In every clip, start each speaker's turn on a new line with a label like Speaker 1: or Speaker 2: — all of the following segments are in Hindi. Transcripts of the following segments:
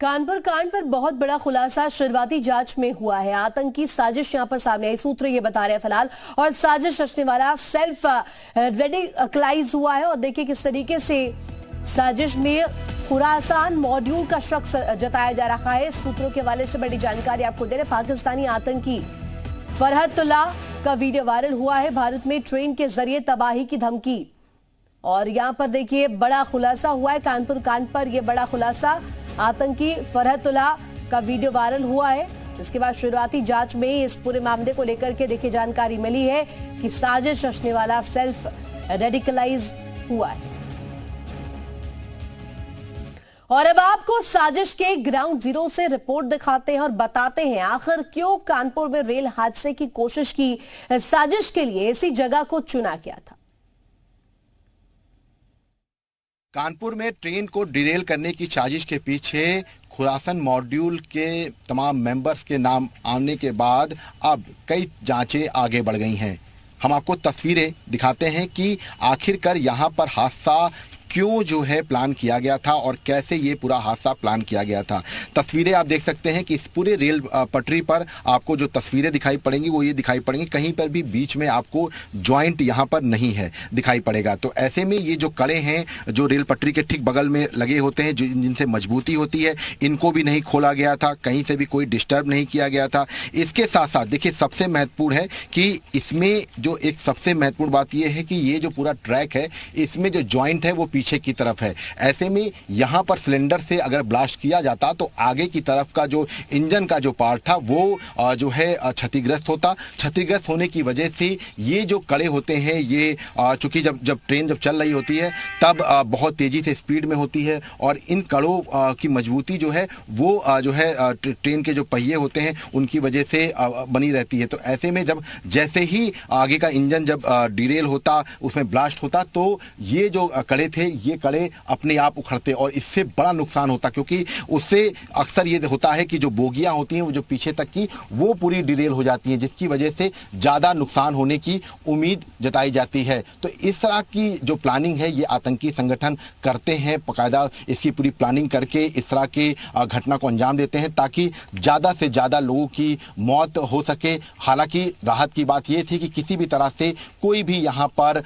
Speaker 1: कानपुर कांड पर बहुत बड़ा खुलासा शुरुआती जांच में हुआ है। आतंकी साजिश यहां पर सामने आई, सूत्र ये बता रहे हैं फिलहाल, और साजिश रचने वाला सेल्फ रेडिकलाइज हुआ है। और देखिए किस तरीके से साजिश में खुरासान मॉड्यूल का शक जताया जा रहा है। सूत्रों के हवाले से बड़ी जानकारी आपको दे रहे। पाकिस्तानी आतंकी फरहतुल्लाह का वीडियो वायरल हुआ है। भारत में ट्रेन के जरिए तबाही की धमकी, और यहां पर देखिए बड़ा खुलासा हुआ है। कानपुर कांड पर यह बड़ा खुलासा, आतंकी फरहतुल्लाह का वीडियो वायरल हुआ है। जिसके बाद शुरुआती जांच में इस पूरे मामले को लेकर के देखिए जानकारी मिली है कि साजिश रचने वाला सेल्फ रेडिकलाइज हुआ है। और अब आपको साजिश के ग्राउंड जीरो से रिपोर्ट दिखाते हैं और बताते हैं आखिर क्यों कानपुर में रेल हादसे की कोशिश की साजिश के लिए इसी जगह को चुना गया था।
Speaker 2: कानपुर में ट्रेन को डिरेल करने की साजिश के पीछे खुरासान मॉड्यूल के तमाम मेंबर्स के नाम आने के बाद अब कई जांचें आगे बढ़ गई हैं। हम आपको तस्वीरें दिखाते हैं कि आखिरकार यहाँ पर हादसा क्यों जो है प्लान किया गया था और कैसे ये पूरा हादसा प्लान किया गया था। तस्वीरें आप देख सकते हैं कि इस पूरे रेल पटरी पर आपको जो तस्वीरें दिखाई पड़ेंगी वो ये दिखाई पड़ेंगी, कहीं पर भी बीच में आपको जॉइंट यहाँ पर नहीं है दिखाई पड़ेगा। तो ऐसे में ये जो कड़े हैं जो रेल पटरी के ठीक बगल में लगे होते हैं, जिनसे मजबूती होती है, इनको भी नहीं खोला गया था, कहीं से भी कोई डिस्टर्ब नहीं किया गया था। इसके साथ साथ देखिए सबसे महत्वपूर्ण है कि इसमें जो एक सबसे महत्वपूर्ण बात यह है कि ये जो पूरा ट्रैक है इसमें जो जॉइंट है वो पीछे की तरफ है। ऐसे में यहां पर सिलेंडर से अगर ब्लास्ट किया जाता तो आगे की तरफ का जो इंजन का जो पार्ट था वो जो है क्षतिग्रस्त होता। क्षतिग्रस्त होने की वजह से ये जो कड़े होते हैं ये चूंकि जब ट्रेन चल रही होती है तब बहुत तेजी से स्पीड में होती है और इन कड़ों की मजबूती जो है वो जो है ट्रेन के जो पहिए होते हैं उनकी वजह से बनी रहती है। तो ऐसे में जब जैसे ही आगे का इंजन जब डिरेल होता, उसमें ब्लास्ट होता, तो ये जो कड़े थे ये कड़े अपने आप उखड़ते और इससे बड़ा नुकसान होता, क्योंकि उससे अक्सर ये होता है कि जो बोगियां होती हैं वो जो पीछे तक की वो पूरी डिरेल हो जाती हैं, जिसकी वजह से ज़्यादा नुकसान होने की उम्मीद जताई जाती है। तो इस तरह की जो प्लानिंग है ये आतंकी संगठन करते हैं, बाकायदा इसकी पूरी प्लानिंग करके इस तरह के घटना को अंजाम देते हैं ताकि ज़्यादा से ज़्यादा लोगों की मौत हो सके। हालांकि राहत की बात ये थी कि किसी भी तरह से कोई भी यहाँ पर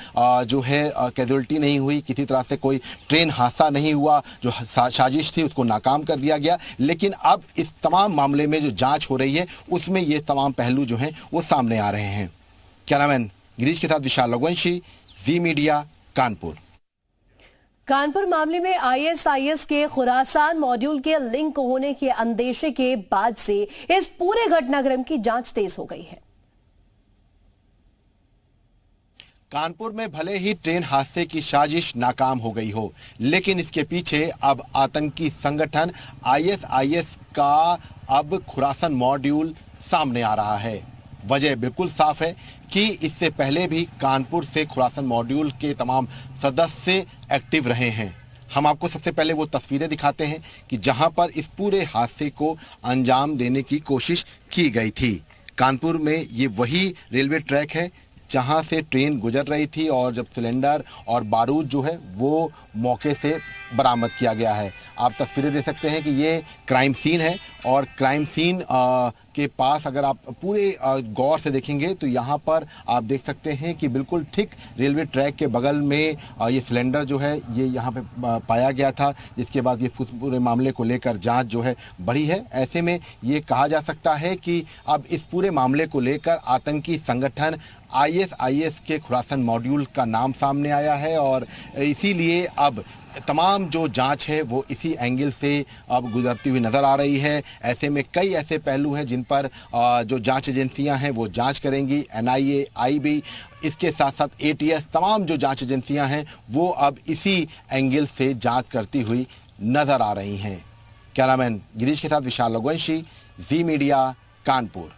Speaker 2: जो है कैजुअल्टी नहीं हुई, किसी तरह से कोई ट्रेन हादसा नहीं हुआ। जो साजिश थी उसको नाकाम कर दिया गया। लेकिन अब इस तमाम मामले में जो जांच हो रही है उसमें ये तमाम पहलू जो हैं वो सामने आ रहे हैं। कैमरामैन गिरीश के साथ विशाल रघुवंशी, जी मीडिया, कानपुर।
Speaker 1: कानपुर मामले में आईएसआईएस के खुरासान मॉड्यूल के लिंक होने के अंदेशे के बाद से इस पूरे घटनाक्रम की जांच तेज हो गई है।
Speaker 2: कानपुर में भले ही ट्रेन हादसे की साजिश नाकाम हो गई हो, लेकिन इसके पीछे अब आतंकी संगठन आईएसआईएस का अब खुरासान मॉड्यूल सामने आ रहा है। वजह बिल्कुल साफ है कि इससे पहले भी कानपुर से खुरासान मॉड्यूल के तमाम सदस्य एक्टिव रहे हैं। हम आपको सबसे पहले वो तस्वीरें दिखाते हैं कि जहां पर इस पूरे हादसे को अंजाम देने की कोशिश की गई थी। कानपुर में ये वही रेलवे ट्रैक है जहां से ट्रेन गुजर रही थी और जब सिलेंडर और बारूद जो है वो मौके से बरामद किया गया है। आप तस्वीरें देख सकते हैं कि ये क्राइम सीन है और क्राइम सीन के पास अगर आप पूरे गौर से देखेंगे तो यहाँ पर आप देख सकते हैं कि बिल्कुल ठीक रेलवे ट्रैक के बगल में ये सिलेंडर जो है ये यहाँ पे पाया गया था, जिसके बाद ये पूरे मामले को लेकर जांच जो है बढ़ी है। ऐसे में ये कहा जा सकता है कि अब इस पूरे मामले को लेकर आतंकी संगठन आईएसआईएस के खुरासान मॉड्यूल का नाम सामने आया है और इसीलिए अब तमाम जो जांच है वो इसी एंगल से अब गुजरती हुई नज़र आ रही है। ऐसे में कई ऐसे पहलू हैं जिन पर जो जांच एजेंसियां हैं वो जांच करेंगी, एनआईए, आईबी, इसके साथ साथ एटीएस, तमाम जो जांच एजेंसियां हैं वो अब इसी एंगल से जांच करती हुई नज़र आ रही हैं। कैमरामैन गिरीश के साथ विशाल रघुवंशी, जी मीडिया, कानपुर।